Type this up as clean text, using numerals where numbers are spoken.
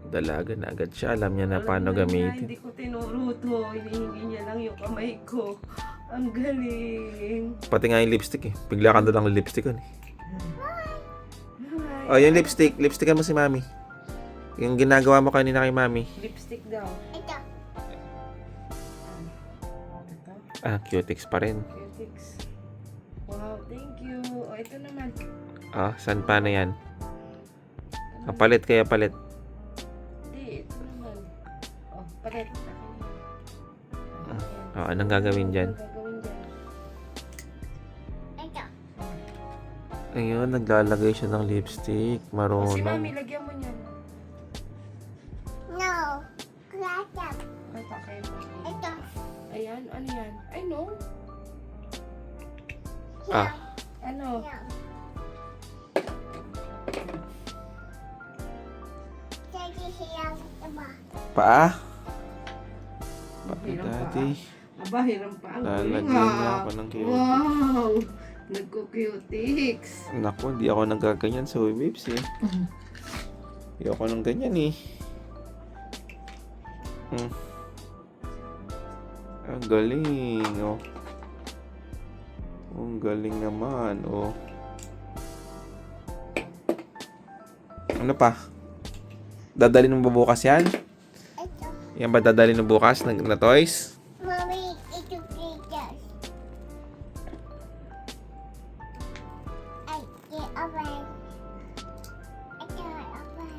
Dalaga na agad siya. Alam niya na paano gamitin. Hindi ko tinuro to. Hinihingi niya lang yung kamay ko. Ang galing. Pati nga yung lipstick eh. Bigla ka na lang lipstick eh. Oh, yung lipstick. Lipstickan mo si Mami. Yung ginagawa mo kanina kay Mami. Lipstick daw. Ito. Ah, Cutix pa rin. Cutix. Wow, thank you. O, ito naman. Ah, saan pa na yan? Ah, palit kaya palit. Hindi, ito naman. O, palit. Oh, anong gagawin dyan? Anong gagawin dyan? Ito. Ayun, naglalagay siya ng lipstick. O, si Marunong. Mami, lagyan mo niyan. No. Ketchup. Ay, takay mo. Ito. Ayan, ano yan? Ay, no. Ah, Ano? No. Daddy, siyang iba. paa? Bakit Hirang daddy? Aba, hiram pa. Ang Lalagyan galing, niya ah. ako ng cutix. Wow! Nagko-cutix. Naku, hindi ako nagaganyan sa babes eh. Hindi ako nang ganyan eh. Ang galing, oh. Ang galing naman, oh. Ano pa? Dadalhin mo ba bukas yan? Ito. Yan ba dadalhin mo bukas na toys? Mommy, ito pictures. Ay, open. Ito, open.